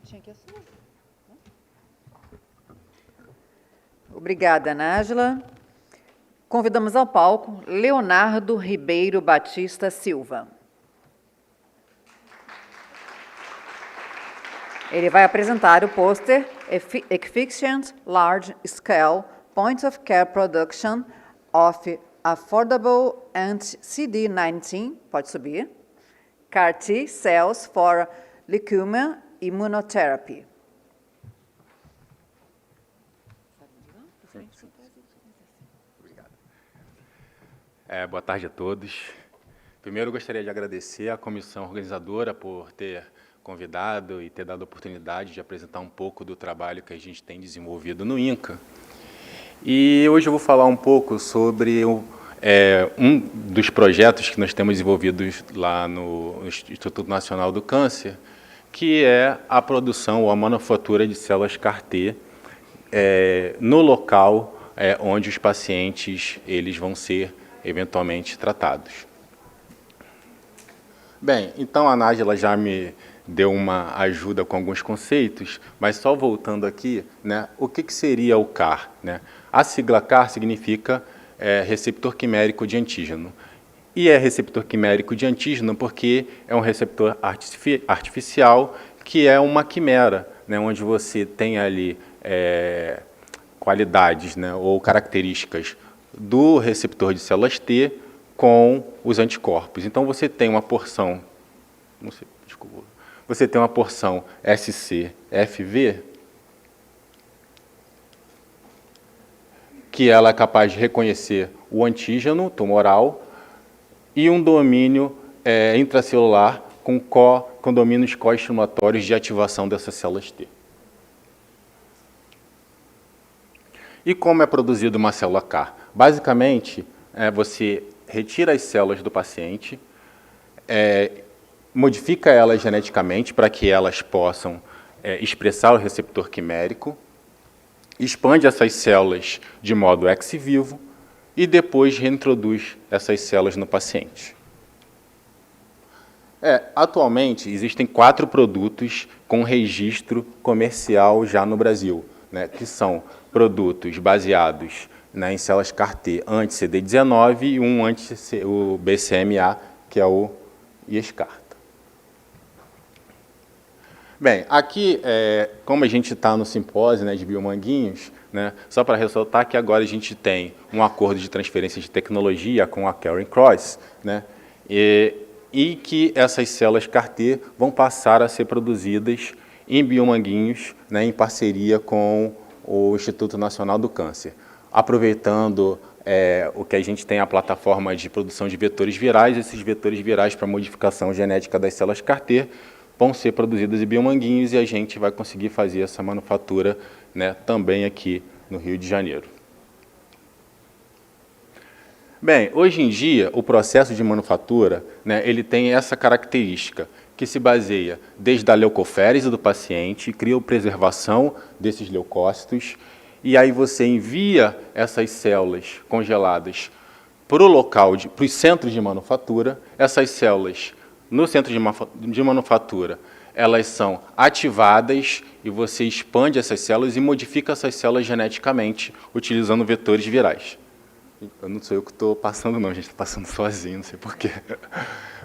canetinha aqui é sua. Obrigada, Nájila. Convidamos ao palco Leonardo Ribeiro Batista Silva. Ele vai apresentar o pôster Efficient Large Scale Point of Care Production of Affordable Anti-CD19, pode subir, CAR-T Cells for Leukemia Immunotherapy. Boa tarde a todos. Primeiro, eu gostaria de agradecer à comissão organizadora por ter convidado e ter dado a oportunidade de apresentar um pouco do trabalho que a gente tem desenvolvido no INCA. E hoje eu vou falar um pouco sobre um dos projetos que nós temos desenvolvidos lá no Instituto Nacional do Câncer, que é a produção ou a manufatura de células CAR-T no local onde os pacientes eles vão ser eventualmente tratados. Bem, então a Nájila já me deu uma ajuda com alguns conceitos, mas só voltando aqui, né, o que seria o CAR? Né? A sigla CAR significa receptor quimérico de antígeno. E é receptor quimérico de antígeno porque é um receptor artificial que é uma quimera, né, onde você tem ali qualidades, né, ou características do receptor de células T com os anticorpos. Então, você tem uma porção, você tem uma porção SC-FV, que ela é capaz de reconhecer o antígeno tumoral e um domínio intracelular com domínios co-estimulatórios de ativação dessas células T. E como é produzida uma célula CAR? Basicamente, você retira as células do paciente, modifica elas geneticamente para que elas possam expressar o receptor quimérico, expande essas células de modo ex vivo e depois reintroduz essas células no paciente. Atualmente, existem 4 produtos com registro comercial já no Brasil, né, que são produtos baseados em células CAR-T anti-CD19 e um o BCMA, que é o Yescarta. Bem, aqui, como a gente está no simpósio, né, de Biomanguinhos, né, só para ressaltar que agora a gente tem um acordo de transferência de tecnologia com a Caring Cross, né, e que essas células CAR-T vão passar a ser produzidas em Biomanguinhos, né, em parceria com o Instituto Nacional do Câncer, aproveitando o que a gente tem a plataforma de produção de vetores virais. Esses vetores virais para modificação genética das células CAR-T vão ser produzidos em Biomanguinhos e a gente vai conseguir fazer essa manufatura, né, também aqui no Rio de Janeiro. Bem, hoje em dia, o processo de manufatura, né, ele tem essa característica, que se baseia desde a leucoférese do paciente, cria a preservação desses leucócitos, e aí você envia essas células congeladas para o local, para os centros de manufatura. Essas células, no centro de manufatura, elas são ativadas e você expande essas células e modifica essas células geneticamente, utilizando vetores virais. Não sou eu que estou passando, não, a gente está passando sozinho, não sei porquê.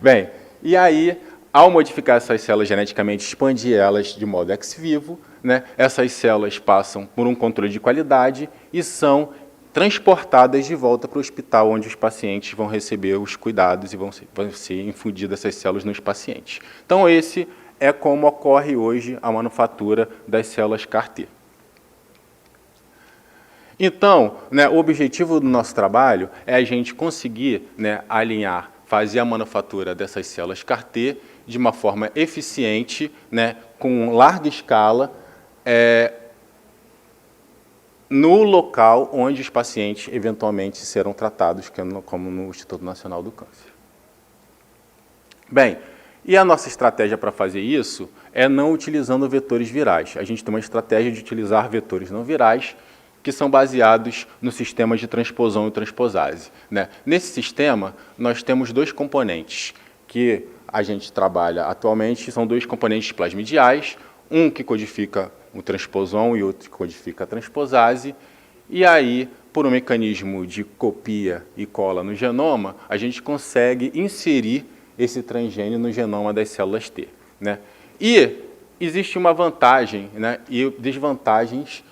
Bem, e aí, ao modificar essas células geneticamente, expandir elas de modo ex vivo, né, essas células passam por um controle de qualidade e são transportadas de volta para o hospital, onde os pacientes vão receber os cuidados e vão ser infundidas essas células nos pacientes. Então, esse é como ocorre hoje a manufatura das células CAR-T. Então, né, o objetivo do nosso trabalho é a gente conseguir, né, alinhar, fazer a manufatura dessas células CAR-T de uma forma eficiente, né, com larga escala, no local onde os pacientes eventualmente serão tratados, como no Instituto Nacional do Câncer. Bem, e a nossa estratégia para fazer isso é não utilizando vetores virais. A gente tem uma estratégia de utilizar vetores não virais, que são baseados no sistema de transposão e transposase, né? Nesse sistema, nós temos 2 componentes que a gente trabalha atualmente, são 2 componentes plasmidiais, um que codifica o transposon e outro que codifica a transposase, e aí, por um mecanismo de copia e cola no genoma, a gente consegue inserir esse transgênio no genoma das células T, né? E existe uma vantagem, né, e desvantagens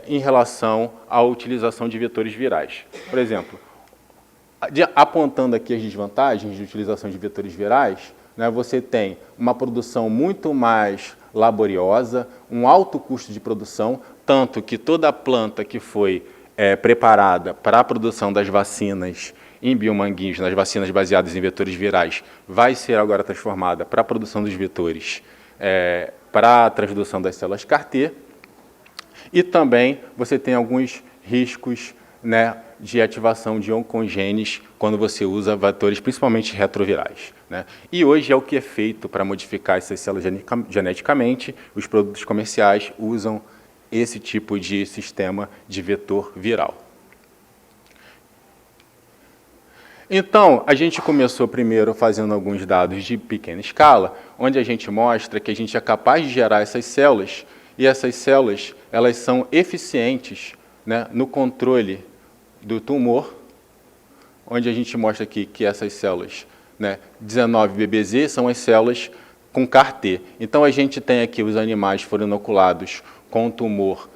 em relação à utilização de vetores virais. Por exemplo, apontando aqui as desvantagens de utilização de vetores virais, né, você tem uma produção muito mais laboriosa, um alto custo de produção, tanto que toda a planta que foi preparada para a produção das vacinas em biomanguinhos, nas vacinas baseadas em vetores virais, vai ser agora transformada para a produção dos vetores para a transdução das células CAR-T. E também você tem alguns riscos, né, de ativação de oncogenes quando você usa vetores principalmente retrovirais, né? E hoje é o que é feito para modificar essas células geneticamente. Os produtos comerciais usam esse tipo de sistema de vetor viral. Então, a gente começou primeiro fazendo alguns dados de pequena escala, onde a gente mostra que a gente é capaz de gerar essas células, e essas células elas são eficientes, né, no controle do tumor, onde a gente mostra aqui que essas células, né, 19BBZ, são as células com CAR-T. Então, a gente tem aqui os animais foram inoculados com um tumor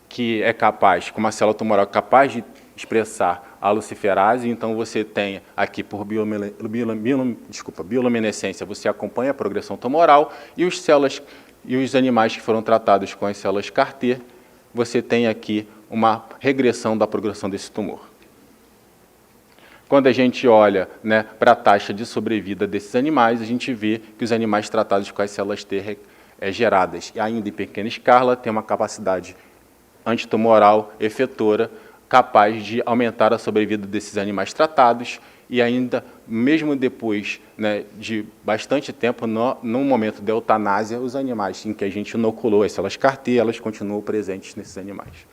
que é capaz, com uma célula tumoral capaz de expressar a luciferase. Então, você tem aqui, por bioluminescência, você acompanha a progressão tumoral, e os animais que foram tratados com as células CAR-T, você tem aqui uma regressão da progressão desse tumor. Quando a gente olha, né, para a taxa de sobrevida desses animais, a gente vê que os animais tratados com as células T geradas, e ainda em pequena escala, têm uma capacidade antitumoral efetora capaz de aumentar a sobrevida desses animais tratados, e ainda, mesmo depois, né, de bastante tempo, no momento da eutanásia, os animais em que a gente inoculou as células CAR-T, elas continuam presentes nesses animais.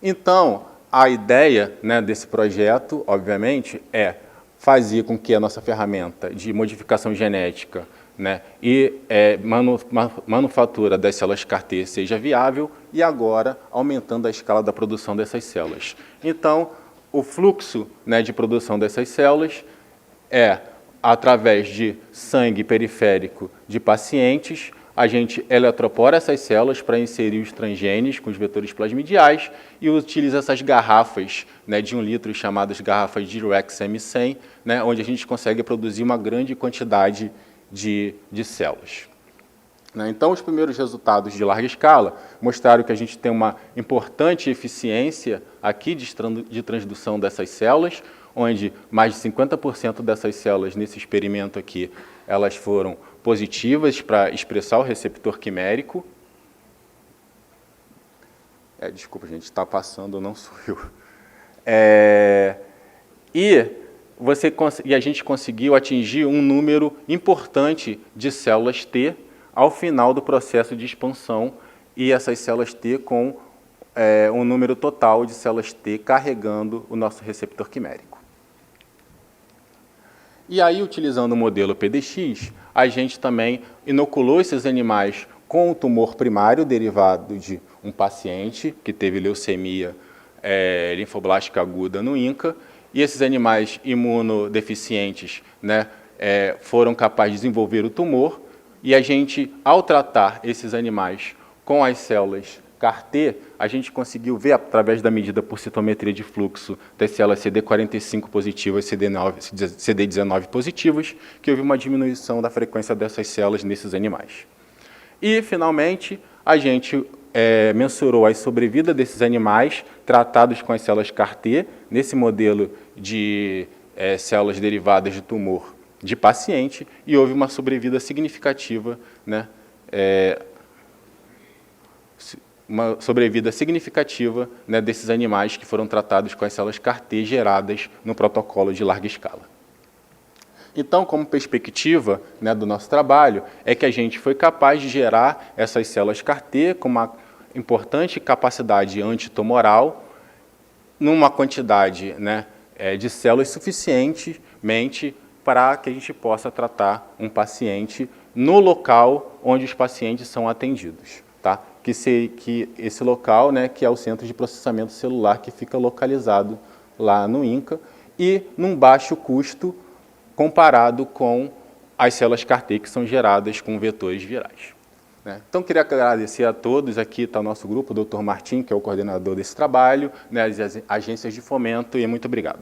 Então, a ideia, né, desse projeto, obviamente, é fazer com que a nossa ferramenta de modificação genética, né, e manufatura das células CAR-T seja viável, e agora aumentando a escala da produção dessas células. Então, o fluxo, né, de produção dessas células é através de sangue periférico de pacientes. A gente eletropora essas células para inserir os transgenes com os vetores plasmidiais e utiliza essas garrafas, né, de 1 litro, chamadas garrafas de Durex M100, né, onde a gente consegue produzir uma grande quantidade de células. Então, os primeiros resultados de larga escala mostraram que a gente tem uma importante eficiência aqui de transdução dessas células, onde mais de 50% dessas células nesse experimento aqui, elas foram positivas para expressar o receptor quimérico. Desculpa, gente, está passando, não sou eu. E a gente conseguiu atingir um número importante de células T ao final do processo de expansão, e essas células T com um número total de células T carregando o nosso receptor quimérico. E aí, utilizando o modelo PDX, a gente também inoculou esses animais com o tumor primário derivado de um paciente que teve leucemia linfoblástica aguda no INCA, e esses animais imunodeficientes, né, foram capazes de desenvolver o tumor, e a gente, ao tratar esses animais com as células CAR-T, a gente conseguiu ver, através da medida por citometria de fluxo das células CD45 positivas e CD19 positivas, que houve uma diminuição da frequência dessas células nesses animais. E, finalmente, a gente mensurou a sobrevida desses animais tratados com as células CAR-T, nesse modelo de células derivadas de tumor de paciente, e houve uma sobrevida significativa, né, né, desses animais que foram tratados com as células CAR-T geradas no protocolo de larga escala. Então, como perspectiva, né, do nosso trabalho, é que a gente foi capaz de gerar essas células CAR-T com uma importante capacidade antitumoral, numa quantidade, né, de células suficientemente para que a gente possa tratar um paciente no local onde os pacientes são atendidos, tá? Que esse local, né, que é o Centro de Processamento Celular, que fica localizado lá no INCA, e num baixo custo comparado com as células CAR-T que são geradas com vetores virais. Né? Então, queria agradecer a todos. Aqui está o nosso grupo, o Dr. Martim, que é o coordenador desse trabalho, né, as agências de fomento, e muito obrigado.